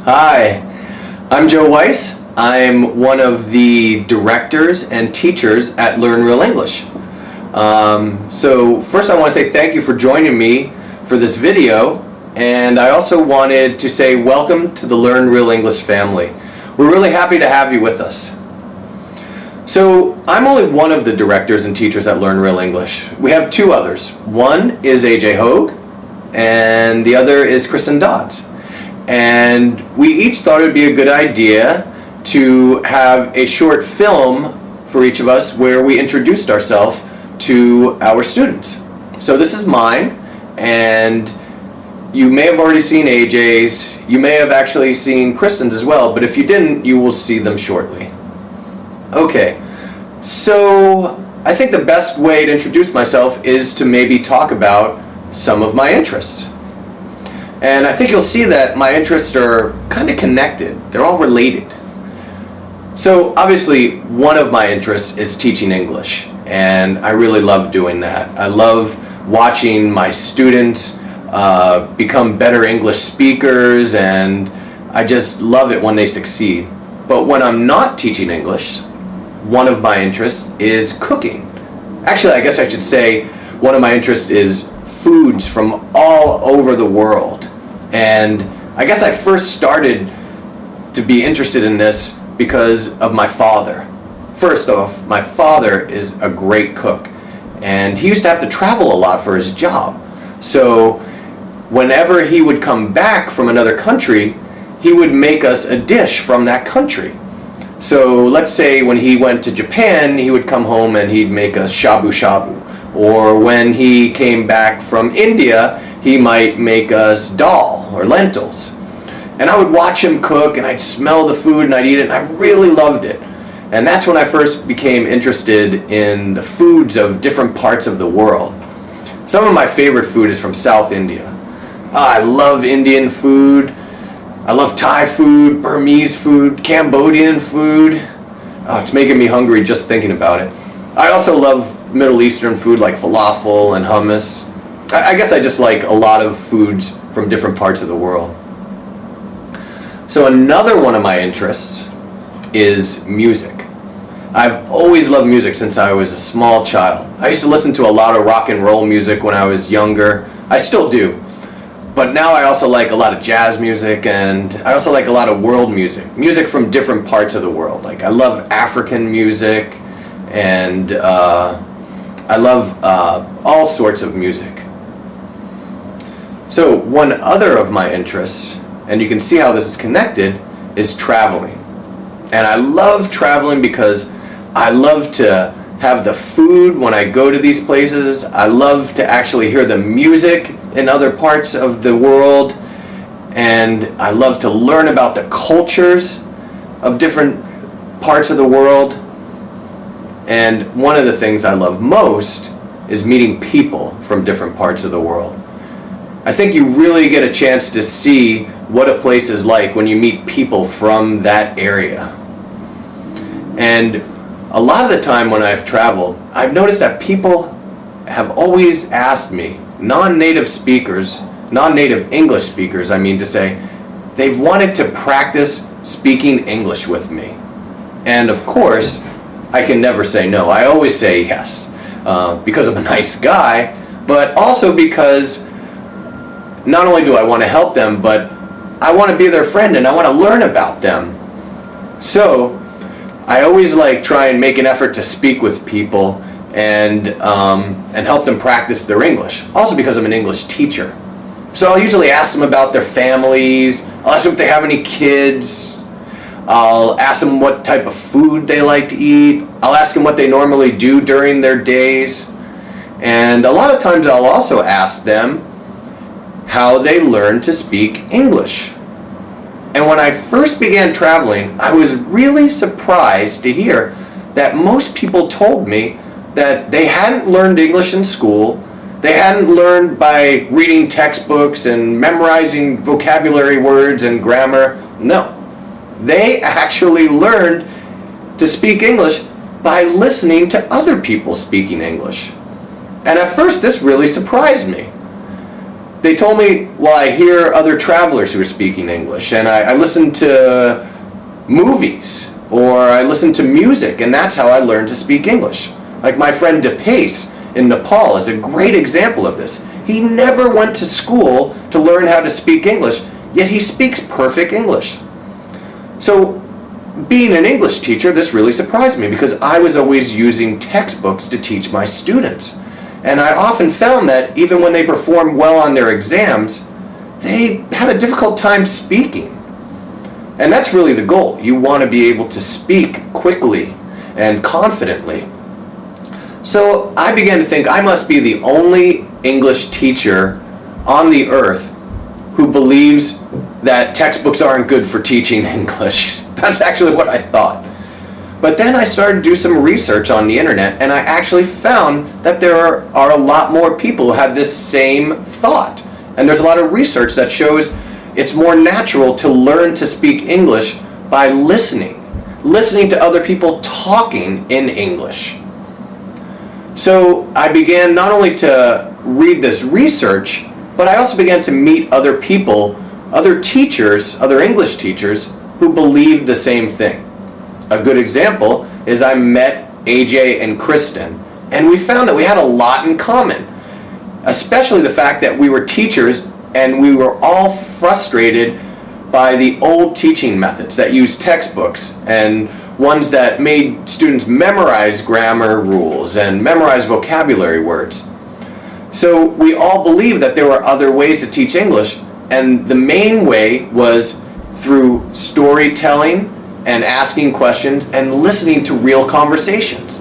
Hi, I'm Joe Weiss. I'm one of the directors and teachers at Learn Real English. So first I want to say thank you for joining me for this video, and I also wanted to say welcome to the Learn Real English family. We're really happy to have you with us. So I'm only one of the directors and teachers at Learn Real English. We have two others. One is AJ Hogue and the other is Kristen Dodds. And we each thought it would be a good idea to have a short film for each of us where we introduced ourselves to our students. So this is mine, and you may have already seen AJ's, you may have actually seen Kristen's as well, but if you didn't, you will see them shortly. Okay, so I think the best way to introduce myself is to maybe talk about some of my interests. And I think you'll see that my interests are kind of connected. They're all related. So obviously one of my interests is teaching English, and I really love doing that. I love watching my students become better English speakers, and I just love it when they succeed. But when I'm not teaching English, one of my interests is cooking. Actually, I guess I should say one of my interests is foods from all over the world. And I guess I first started to be interested in this because of my father. First off, my father is a great cook, and he used to have to travel a lot for his job. So whenever he would come back from another country, he would make us a dish from that country. So let's say when he went to Japan, he would come home and he'd make us shabu shabu. Or when he came back from India, he might make us dal or lentils. And I would watch him cook, and I'd smell the food and I'd eat it, and I really loved it. And that's when I first became interested in the foods of different parts of the world. Some of my favorite food is from South India. I love Indian food. I love Thai food, Burmese food, Cambodian food. Oh, it's making me hungry just thinking about it. I also love Middle Eastern food like falafel and hummus. I guess I just like a lot of foods from different parts of the world. So another one of my interests is music. I've always loved music since I was a small child. I used to listen to a lot of rock and roll music when I was younger. I still do. But now I also like a lot of jazz music, and I also like a lot of world music. Music from different parts of the world. Like I love African music, and I love all sorts of music. So one other of my interests, and you can see how this is connected, is traveling. And I love traveling because I love to have the food when I go to these places. I love to actually hear the music in other parts of the world. And I love to learn about the cultures of different parts of the world. And one of the things I love most is meeting people from different parts of the world. I think you really get a chance to see what a place is like when you meet people from that area. And a lot of the time when I've traveled, I've noticed that people have always asked me, non-native speakers, non-native English speakers, I mean to say, they've wanted to practice speaking English with me. And of course, I can never say no. I always say yes, because I'm a nice guy, but also because not only do I want to help them, but I want to be their friend and I want to learn about them. So I always try and make an effort to speak with people and help them practice their English. Also because I'm an English teacher. So I'll usually ask them about their families. I'll ask them if they have any kids. I'll ask them what type of food they like to eat. I'll ask them what they normally do during their days. And a lot of times I'll also ask them how they learn to speak English. And when I first began traveling, I was really surprised to hear that most people told me that they hadn't learned English in school, they hadn't learned by reading textbooks and memorizing vocabulary words and grammar. No, they actually learned to speak English by listening to other people speaking English. And at first this really surprised me. they told me, well, I hear other travelers who are speaking English, and I listen to movies, or I listen to music, and that's how I learned to speak English. Like my friend DePace in Nepal is a great example of this. He never went to school to learn how to speak English, yet he speaks perfect English. So being an English teacher, this really surprised me because I was always using textbooks to teach my students. And I often found that even when they performed well on their exams, they had a difficult time speaking. And that's really the goal. You want to be able to speak quickly and confidently. So I began to think I must be the only English teacher on the earth who believes that textbooks aren't good for teaching English. That's actually what I thought. But then I started to do some research on the internet, and I actually found that there are a lot more people who have this same thought. And there's a lot of research that shows it's more natural to learn to speak English by listening to other people talking in English. So I began not only to read this research, but I also began to meet other people, other teachers, other English teachers who believed the same thing. A good example is I met AJ and Kristen, and we found that we had a lot in common, especially the fact that we were teachers and we were all frustrated by the old teaching methods that used textbooks and ones that made students memorize grammar rules and memorize vocabulary words. So we all believed that there were other ways to teach English, and the main way was through storytelling and asking questions and listening to real conversations.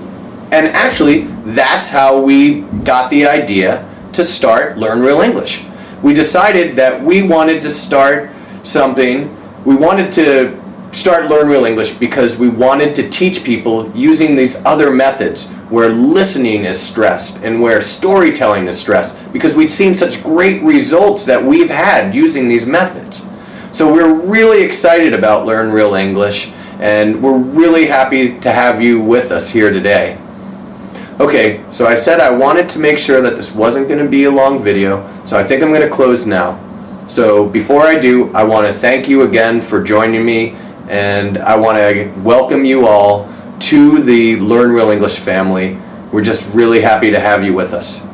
And actually, that's how we got the idea to start Learn Real English. We decided that we wanted to start something, we wanted to start Learn Real English because we wanted to teach people using these other methods where listening is stressed and where storytelling is stressed, because we'd seen such great results that we've had using these methods. So we're really excited about Learn Real English, and we're really happy to have you with us here today. Okay, so I said I wanted to make sure that this wasn't going to be a long video, so I think I'm going to close now. So before I do, I want to thank you again for joining me, and I want to welcome you all to the Learn Real English family. We're just really happy to have you with us.